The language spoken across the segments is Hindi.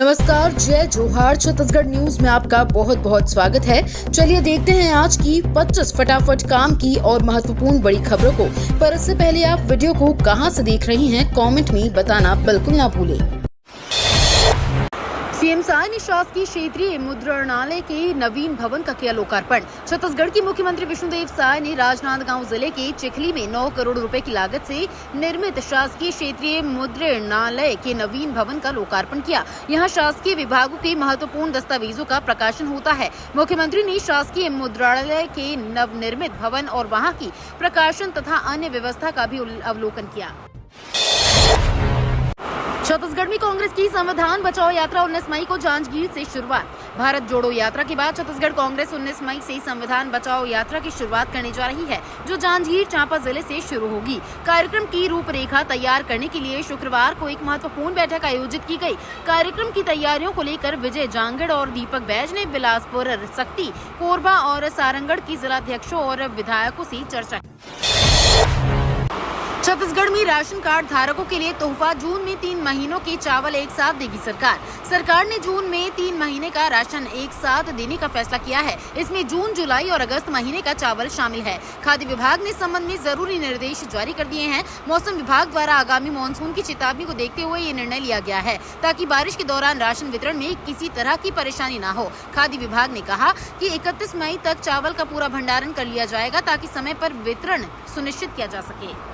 नमस्कार, जय जोहार। छत्तीसगढ़ न्यूज में आपका बहुत बहुत स्वागत है। चलिए देखते हैं आज की 25 फटाफट काम की और महत्वपूर्ण बड़ी खबरों को। पर इससे पहले आप वीडियो को कहां से देख रही हैं, कमेंट में बताना बिल्कुल ना भूलें। सीएम साय ने शासकीय क्षेत्रीय मुद्रणालय के नवीन भवन का किया लोकार्पण। छत्तीसगढ़ के मुख्यमंत्री विष्णुदेव साय ने राजनांदगांव जिले के चिखली में 9 करोड़ रुपए की लागत से निर्मित शासकीय क्षेत्रीय मुद्रणालय के नवीन भवन का लोकार्पण किया। यहां शासकीय विभागों के महत्वपूर्ण दस्तावेजों का प्रकाशन होता है। मुख्यमंत्री ने शासकीय मुद्रणालय के नवनिर्मित भवन और वहां की प्रकाशन तथा अन्य व्यवस्था का भी अवलोकन किया। छत्तीसगढ़ में कांग्रेस की संविधान बचाओ यात्रा 19 मई को जांजगीर से शुरुआत। भारत जोड़ो यात्रा के बाद छत्तीसगढ़ कांग्रेस 19 मई से संविधान बचाओ यात्रा की शुरुआत करने जा रही है, जो जांजगीर चांपा जिले से शुरू होगी। कार्यक्रम की रूपरेखा तैयार करने के लिए शुक्रवार को एक महत्वपूर्ण बैठक आयोजित की गई। कार्यक्रम की तैयारियों को लेकर विजय जांगड़ और दीपक बैज ने बिलासपुर, सक्ती, कोरबा और सारंगढ़ की जिलाध्यक्षों और विधायकों से चर्चा की। छत्तीसगढ़ में राशन कार्ड धारकों के लिए तोहफा। जून में 3 महीनों के चावल एक साथ देगी सरकार। सरकार ने जून में 3 महीने का राशन एक साथ देने का फैसला किया है। इसमें जून, जुलाई और अगस्त महीने का चावल शामिल है। खाद्य विभाग ने इस संबंध में जरूरी निर्देश जारी कर दिए हैं। मौसम विभाग द्वारा आगामी मानसून की चेतावनी को देखते हुए ये निर्णय लिया गया है, ताकि बारिश के दौरान राशन वितरण में किसी तरह की परेशानी न हो। खाद्य विभाग ने कहा कि 31 मई तक चावल का पूरा भंडारण कर लिया जाएगा, ताकि समय पर वितरण सुनिश्चित किया जा सके।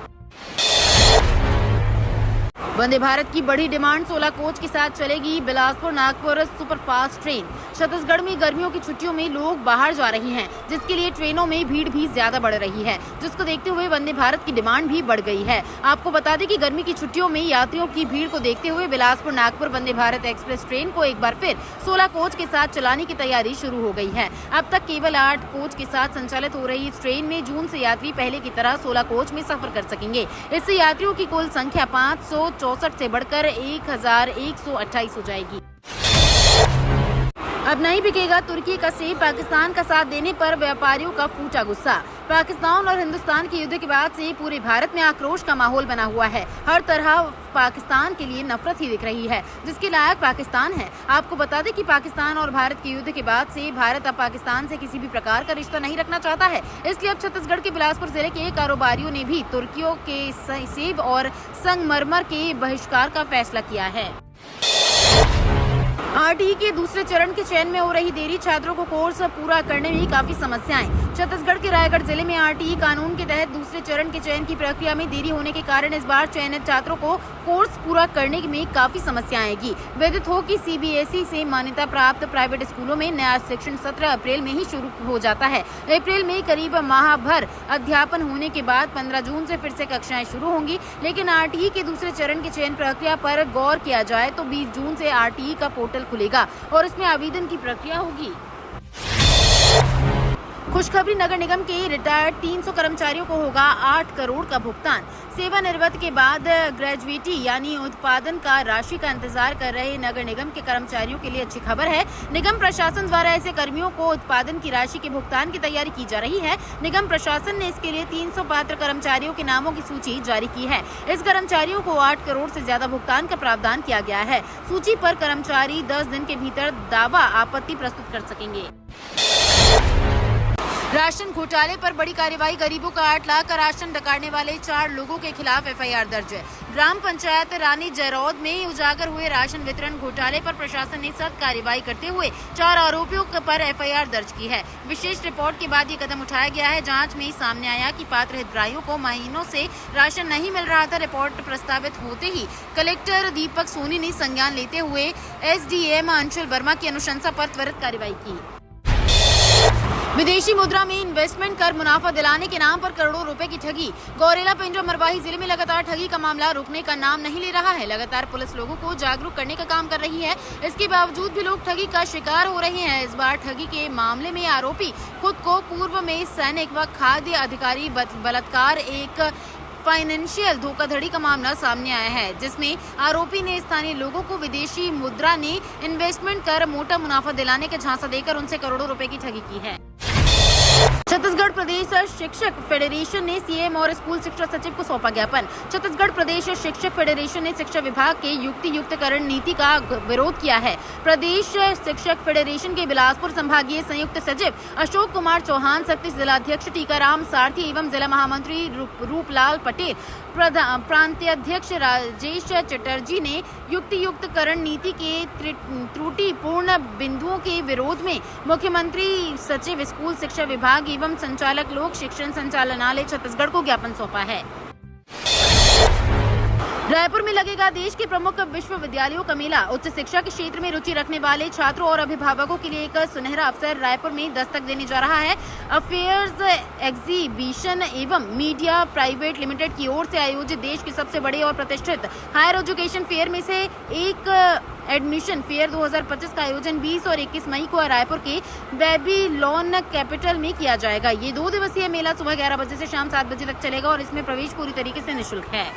वंदे भारत की बड़ी डिमांड 16 कोच के साथ चलेगी बिलासपुर नागपुर सुपरफास्ट ट्रेन। छत्तीसगढ़ में गर्मियों की छुट्टियों में लोग बाहर जा रहे हैं, जिसके लिए ट्रेनों में भीड़ भी ज्यादा बढ़ रही है, जिसको देखते हुए वंदे भारत की डिमांड भी बढ़ गई है। आपको बता दें कि गर्मी की छुट्टियों में यात्रियों की भीड़ को देखते हुए बिलासपुर नागपुर वंदे भारत एक्सप्रेस ट्रेन को एक बार फिर 16 कोच के साथ चलाने की तैयारी शुरू हो गई है। अब तक केवल 8 कोच के साथ संचालित हो रही इस ट्रेन में जून से यात्री पहले की तरह 16 कोच में सफर कर सकेंगे। इससे यात्रियों की कुल संख्या 564 से बढ़कर 1128 हो जाएगी। अब नहीं बिकेगा तुर्की का सेब। पाकिस्तान का साथ देने पर व्यापारियों का फूटा गुस्सा। पाकिस्तान और हिंदुस्तान के युद्ध के बाद से पूरे भारत में आक्रोश का माहौल बना हुआ है। हर तरह पाकिस्तान के लिए नफरत ही दिख रही है, जिसके लायक पाकिस्तान है। आपको बता दें कि पाकिस्तान और भारत के युद्ध के बाद से भारत अब पाकिस्तान से किसी भी प्रकार का रिश्ता नहीं रखना चाहता है। इसलिए अब छत्तीसगढ़ के बिलासपुर जिले के कारोबारियों ने भी तुर्कियों के सेब और संगमरमर के बहिष्कार का फैसला किया है। आरटीई के दूसरे चरण के चयन में हो रही देरी, छात्रों को कोर्स पूरा करने में काफी समस्याएं। छत्तीसगढ़ के रायगढ़ जिले में आरटीई कानून के तहत दूसरे चरण के चयन की प्रक्रिया में देरी होने के कारण इस बार चयनित छात्रों को कोर्स पूरा करने में काफी समस्या आएगी। विदित हो कि सीबीएसई से मान्यता प्राप्त प्राइवेट स्कूलों में नया शिक्षण सत्र अप्रैल में ही शुरू हो जाता है। अप्रैल में करीब माह भर अध्यापन होने के बाद 15 जून से फिर से कक्षाएं शुरू होंगी। लेकिन आरटीई के दूसरे चरण की चयन प्रक्रिया पर गौर किया जाए तो 20 जून से आरटीई का पोर्टल खुलेगा और इसमें आवेदन की प्रक्रिया होगी। खुशखबरी, नगर निगम के रिटायर्ड 300 कर्मचारियों को होगा 8 करोड़ का भुगतान। सेवानिवृत्ति के बाद ग्रेजुएटी यानी उत्पादन का राशि का इंतजार कर रहे नगर निगम के कर्मचारियों के लिए अच्छी खबर है। निगम प्रशासन द्वारा ऐसे कर्मियों को उत्पादन की राशि के भुगतान की तैयारी की जा रही है। निगम प्रशासन ने इसके लिए 300 पात्र कर्मचारियों के नामों की सूची जारी की है। इस कर्मचारियों को 8 करोड़ से ज्यादा भुगतान का प्रावधान किया गया है। सूची पर कर्मचारी 10 दिन के भीतर दावा आपत्ति प्रस्तुत कर सकेंगे। राशन घोटाले पर बड़ी कार्रवाई, गरीबों का 8 लाख का राशन डकारने वाले 4 लोगों के खिलाफ एफआईआर दर्ज है। ग्राम पंचायत रानी जरौद में उजागर हुए राशन वितरण घोटाले पर प्रशासन ने सख्त कार्रवाई करते हुए 4 आरोपियों पर एफआईआर दर्ज की है। विशेष रिपोर्ट के बाद ये कदम उठाया गया है। जांच में सामने आया कि पात्र हितग्राहियों को महीनों से राशन नहीं मिल रहा था। रिपोर्ट प्रस्तावित होते ही कलेक्टर दीपक सोनी ने संज्ञान लेते हुए एसडीएम अंशुल वर्मा की अनुशंसा पर त्वरित कार्रवाई की। विदेशी मुद्रा में इन्वेस्टमेंट कर मुनाफा दिलाने के नाम पर करोड़ों रुपए की ठगी। गौरेला पेंड्रा मरवाही जिले में लगातार ठगी का मामला रुकने का नाम नहीं ले रहा है। लगातार पुलिस लोगों को जागरूक करने का काम कर रही है। इसके बावजूद भी लोग ठगी का शिकार हो रहे हैं। इस बार ठगी के मामले में आरोपी खुद को पूर्व में सैनिक व खाद्य अधिकारी बलात्कार एक फाइनेंशियल धोखाधड़ी का मामला सामने आया है, जिसमें आरोपी ने स्थानीय लोगों को विदेशी मुद्रा ने इन्वेस्टमेंट कर मोटा मुनाफा दिलाने का झांसा देकर उनसे करोड़ों रुपए की ठगी की है। छत्तीसगढ़ प्रदेश शिक्षक फेडरेशन ने सीएम और स्कूल शिक्षा सचिव को सौंपा ज्ञापन। छत्तीसगढ़ प्रदेश शिक्षक फेडरेशन ने शिक्षा विभाग के युक्तियुक्तकरण नीति का विरोध किया है। प्रदेश शिक्षक फेडरेशन के बिलासपुर संभागीय संयुक्त सचिव अशोक कुमार चौहान, शक्ति जिलाध्यक्ष टीकाराम सारथी एवं जिला महामंत्री रूपलाल पटेल, प्रांतीयाध्यक्ष राजेश चटर्जी ने युक्तियुक्तकरण नीति के त्रुटिपूर्ण बिंदुओं के विरोध में मुख्यमंत्री, सचिव, स्कूल शिक्षा विभाग एवं संचालक लोक शिक्षण संचालनालय छत्तीसगढ़ को ज्ञापन सौंपा है। रायपुर में लगेगा देश के प्रमुख विश्वविद्यालयों का मेला। उच्च शिक्षा के क्षेत्र में रुचि रखने वाले छात्रों और अभिभावकों के लिए एक सुनहरा अवसर रायपुर में दस्तक देने जा रहा है। अफेयर्स एग्जीबिशन एवं मीडिया प्राइवेट लिमिटेड की ओर से आयोजित देश के सबसे बड़े और प्रतिष्ठित हायर एजुकेशन फेयर में से एक एडमिशन फेयर 2025 का आयोजन 20 और 21 मई को रायपुर के बेबीलोन कैपिटल में किया जाएगा। ये 2 दिवसीय मेला सुबह 11 बजे से शाम 7 बजे तक चलेगा और इसमें प्रवेश पूरी तरीके से निःशुल्क है।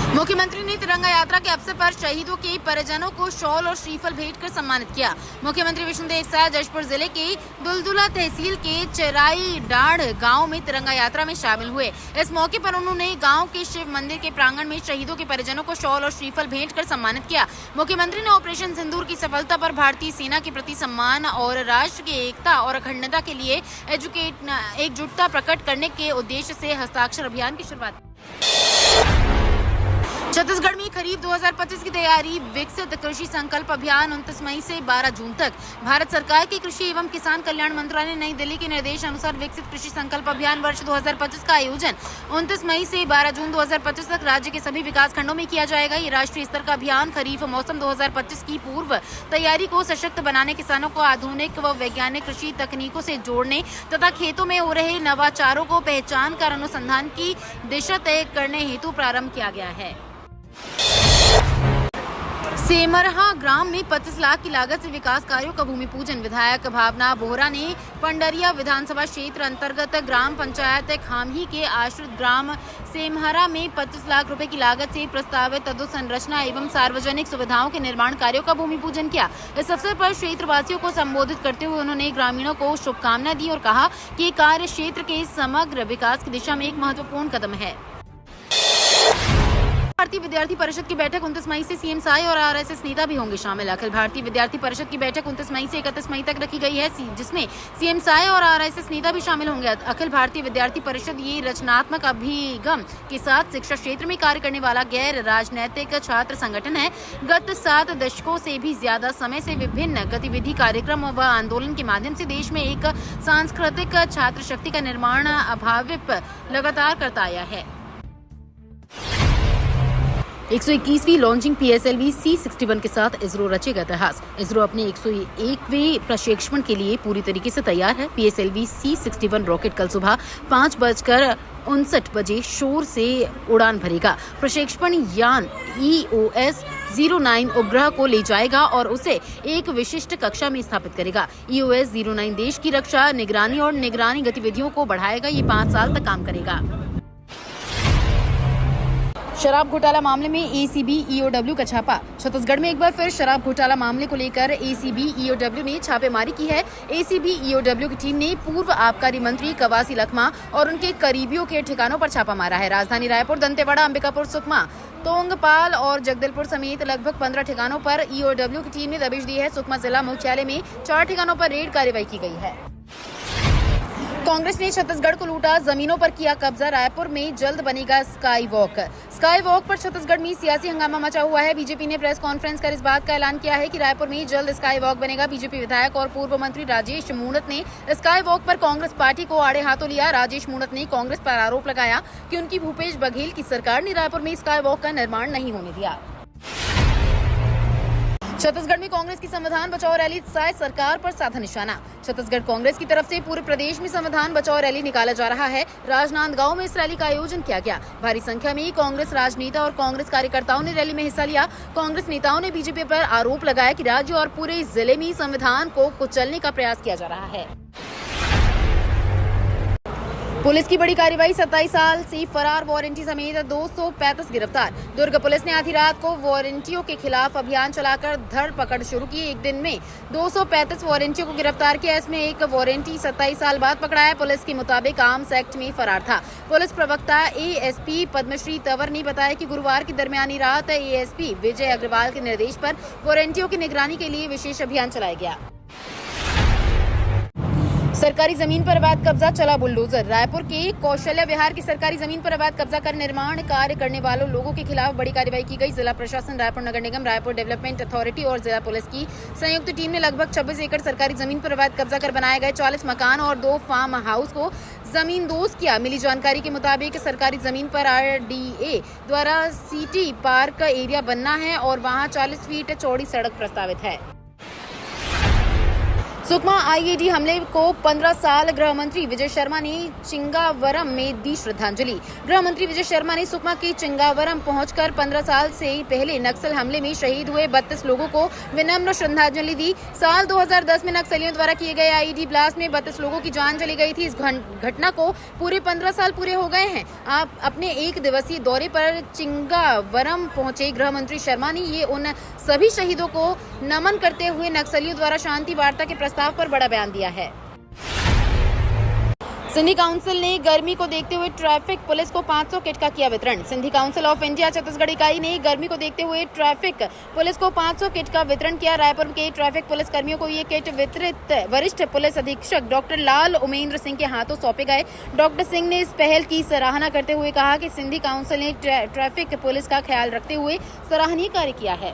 मुख्यमंत्री ने तिरंगा यात्रा के अवसर पर शहीदों के परिजनों को शॉल और श्रीफल भेंट कर सम्मानित किया। मुख्यमंत्री विष्णुदेव साय जशपुर जिले के दुलदुला तहसील के चराई डाढ़ गांव में तिरंगा यात्रा में शामिल हुए। इस मौके पर उन्होंने गांव के शिव मंदिर के प्रांगण में शहीदों के परिजनों को शॉल और श्रीफल भेंट कर सम्मानित किया। मुख्यमंत्री ने ऑपरेशन सिंदूर की सफलता पर भारतीय सेना के प्रति सम्मान और राष्ट्र की एकता और अखंडता के लिए एकजुटता प्रकट करने के उद्देश्य से हस्ताक्षर अभियान की शुरुआत। छत्तीसगढ़ में खरीफ 2025 की तैयारी। विकसित कृषि संकल्प अभियान 29 मई से 12 जून तक। भारत सरकार के कृषि एवं किसान कल्याण मंत्रालय नई दिल्ली के निर्देश अनुसार विकसित कृषि संकल्प अभियान वर्ष 2025 का आयोजन 29 मई से 12 जून 2025 तक राज्य के सभी विकास खंडों में किया जाएगा। ये राष्ट्रीय स्तर का अभियान खरीफ मौसम 2025 की पूर्व तैयारी को सशक्त बनाने, किसानों को आधुनिक व वैज्ञानिक कृषि तकनीकों से जोड़ने तथा खेतों में हो रहे नवाचारों को पहचान कर अनुसंधान की दिशा तय करने हेतु प्रारंभ किया गया है। सेमरहा ग्राम में 25 लाख की लागत से विकास कार्यों का भूमि पूजन। विधायक भावना बोहरा ने पंडरिया विधानसभा क्षेत्र अंतर्गत ग्राम पंचायत खामही के आश्रित ग्राम सेमहरा में 25 लाख रुपए की लागत से प्रस्तावित अधोसंरचना एवं सार्वजनिक सुविधाओं के निर्माण कार्यों का भूमि पूजन किया। इस अवसर पर क्षेत्रवासियों को संबोधित करते हुए उन्होंने ग्रामीणों को शुभकामनाएं दी और कहा कि ये कार्य क्षेत्र के समग्र विकास की दिशा में एक महत्वपूर्ण कदम है। भारतीय विद्यार्थी परिषद की बैठक 29 मई से सीएम साय और आरएसएस नेता भी होंगे शामिल। अखिल भारतीय विद्यार्थी परिषद की बैठक 29 मई से 31 मई तक रखी गई है, जिसमें सीएम साय और आरएसएस नेता भी शामिल होंगे। अखिल भारतीय विद्यार्थी परिषद ये रचनात्मक अभिगम के साथ शिक्षा क्षेत्र में कार्य करने वाला गैर राजनैतिक छात्र संगठन है। गत 7 दशकों से भी ज्यादा समय से विभिन्न गतिविधि, कार्यक्रम व आंदोलन के माध्यम से देश में एक सांस्कृतिक छात्र शक्ति का निर्माण अभावित लगातार करता आया है। 121वीं लॉन्चिंग PSLV C61 के साथ इसरो रचेगा इतिहास। इसरो अपने 101वें प्रक्षेपण के लिए पूरी तरीके से तैयार है। PSLV C61 रॉकेट कल सुबह 5:59 बजे शोर से उड़ान भरेगा। प्रक्षेपण यान EOS 09 उपग्रह को ले जाएगा और उसे एक विशिष्ट कक्षा में स्थापित करेगा। EOS 09 देश की रक्षा, निगरानी और निगरानी गतिविधियों को बढ़ाएगा। ये 5 साल तक काम करेगा। शराब घोटाला मामले में ACB EOW का छापा। छत्तीसगढ़ में एक बार फिर शराब घोटाला मामले को लेकर ACB EOW ने छापेमारी की है। ACB EOW की टीम ने पूर्व आबकारी मंत्री कवासी लखमा और उनके करीबियों के ठिकानों पर छापा मारा है। राजधानी रायपुर, दंतेवाड़ा, अंबिकापुर, सुकमा, तोंगपाल और जगदलपुर समेत लगभग 15 ठिकानों पर EOW की टीम ने दबिश दी है। सुकमा जिला मुख्यालय में 4 ठिकानों पर रेड कार्रवाई की गई है। कांग्रेस ने छत्तीसगढ़ को लूटा, जमीनों पर किया कब्जा। रायपुर में जल्द बनेगा स्काई वॉक। स्काई वॉक पर छत्तीसगढ़ में सियासी हंगामा मचा हुआ है। बीजेपी ने प्रेस कॉन्फ्रेंस कर इस बात का ऐलान किया है कि रायपुर में जल्द स्काई वॉक बनेगा। बीजेपी विधायक और पूर्व मंत्री राजेश मूणत ने स्काई वॉक पर कांग्रेस पार्टी को आड़े हाथों लिया। राजेश मूणत ने कांग्रेस पर आरोप लगाया कि उनकी भूपेश बघेल की सरकार ने रायपुर में स्काई वॉक का निर्माण नहीं होने दिया। छत्तीसगढ़ में कांग्रेस की संविधान बचाओ रैली, साय सरकार पर साधा निशाना। छत्तीसगढ़ कांग्रेस की तरफ से पूरे प्रदेश में संविधान बचाओ रैली निकाला जा रहा है। राजनांदगांव में इस रैली का आयोजन किया गया। भारी संख्या में कांग्रेस राजनेता और कांग्रेस कार्यकर्ताओं ने रैली में हिस्सा लिया। कांग्रेस नेताओं ने बीजेपी पर आरोप लगाया कि राज्य और पूरे जिले में संविधान को कुचलने का प्रयास किया जा रहा है। पुलिस की बड़ी कार्रवाई, 27 साल से फरार वारंटी समेत 235 गिरफ्तार। दुर्ग पुलिस ने आधी रात को वारंटियों के खिलाफ अभियान चलाकर धरपकड़ शुरू की। एक दिन में 235 वारंटियों को गिरफ्तार किया। इसमें एक वारंटी 27 साल बाद पकड़ा है। पुलिस के मुताबिक आर्म्स एक्ट में फरार था। पुलिस प्रवक्ता एएसपी पद्मश्री तंवर ने बताया कि गुरुवार की दरमियानी रात एएसपी विजय अग्रवाल के निर्देश पर वारंटियों की निगरानी के लिए विशेष अभियान चलाया गया। सरकारी जमीन पर अवैध कब्जा, चला बुलडोजर। रायपुर के कौशल्या विहार की सरकारी जमीन पर अवैध कब्जा कर निर्माण कार्य करने वालों लोगों के खिलाफ बड़ी कार्रवाई की गई। जिला प्रशासन, रायपुर नगर निगम, रायपुर डेवलपमेंट अथॉरिटी और जिला पुलिस की संयुक्त टीम ने लगभग 26 एकड़ सरकारी जमीन पर अवैध कब्जा कर बनाए गए 40 मकान और 2 फार्म हाउस को जमींदोज किया। मिली जानकारी के मुताबिक सरकारी जमीन पर आरडीए द्वारा सिटी पार्क एरिया बनना है और वहां 40 फीट चौड़ी सड़क प्रस्तावित है। सुकमा आईईडी हमले को 15 साल गृह मंत्री विजय शर्मा ने चिंगावरम में दी श्रद्धांजलि। गृह मंत्री विजय शर्मा ने सुकमा के चिंगावरम पहुंचकर 15 साल से पहले नक्सल हमले में शहीद हुए 32 लोगों को विनम्र श्रद्धांजलि दी। साल 2010 में नक्सलियों द्वारा किए गए आईईडी ब्लास्ट में 32 लोगों की जान चली गई थी। इस घटना को पूरे 15 साल पूरे हो गए हैं। आप अपने 1 दिवसीय दौरे पर चिंगावरम पहुंचे गृह मंत्री शर्मा ने ये उन सभी शहीदों को नमन करते हुए नक्सलियों द्वारा शांति वार्ता के प्रस्ताव पर बड़ा बयान दिया है। सिंधी काउंसिल ने गर्मी को देखते हुए ट्रैफिक पुलिस को 500 किट का किया वितरण। Sindhi council of India Chhattisgarh इकाई ने गर्मी को देखते हुए ट्रैफिक पुलिस को 500 किट का वितरण किया। रायपुर के ट्रैफिक पुलिस कर्मियों को ये किट वितरित वरिष्ठ पुलिस अधीक्षक डॉक्टर लाल उमेंद्र सिंह के हाथों सौंपे गए। डॉक्टर सिंह ने इस पहल की सराहना करते हुए कहा कि सिंधी काउंसिल ने ट्रैफिक पुलिस का ख्याल रखते हुए सराहनीय कार्य किया है।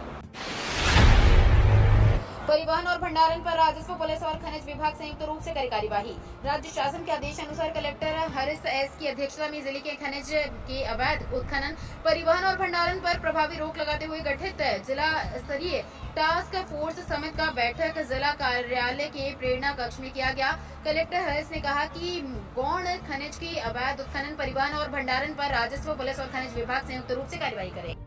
परिवहन और भंडारण पर राजस्व, पुलिस और खनिज विभाग संयुक्त रूप से करे कार्यवाही। राज्य शासन के आदेश अनुसार कलेक्टर हरीश एस की अध्यक्षता में जिले के खनिज के अवैध उत्खनन, परिवहन और भंडारण पर प्रभावी रोक लगाते हुए गठित जिला स्तरीय टास्क फोर्स समिति का बैठक जिला कार्यालय के प्रेरणा कक्ष में किया गया। कलेक्टर हरीश ने कहा कि गौण खनिज के अवैध उत्खनन, परिवहन और भंडारण पर राजस्व, पुलिस और खनिज विभाग संयुक्त रूप से कार्यवाही करे।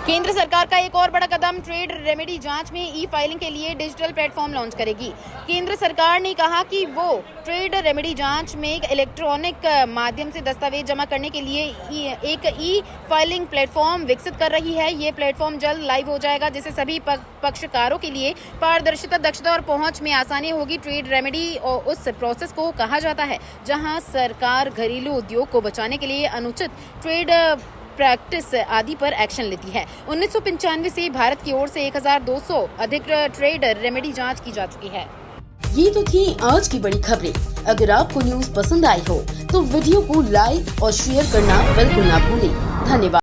केंद्र सरकार का एक और बड़ा कदम, ट्रेड रेमेडी जांच में ई फाइलिंग के लिए डिजिटल प्लेटफॉर्म लॉन्च करेगी। केंद्र सरकार ने कहा कि वो ट्रेड रेमेडी जांच में एक इलेक्ट्रॉनिक माध्यम से दस्तावेज जमा करने के लिए एक ई फाइलिंग प्लेटफॉर्म विकसित कर रही है। ये प्लेटफॉर्म जल्द लाइव हो जाएगा, जिससे सभी पक्षकारों के लिए पारदर्शिता, दक्षता और पहुंच में आसानी होगी। ट्रेड रेमेडी उस प्रोसेस को कहा जाता है जहां सरकार घरेलू उद्योग को बचाने के लिए अनुचित ट्रेड प्रैक्टिस आदि पर एक्शन लेती है। 1995 से भारत की ओर से 1200 अधिक ट्रेड रेमेडी जांच की जा चुकी है। ये तो थी आज की बड़ी खबरें। अगर आपको न्यूज पसंद आई हो तो वीडियो को लाइक और शेयर करना बिल्कुल ना भूलें। धन्यवाद।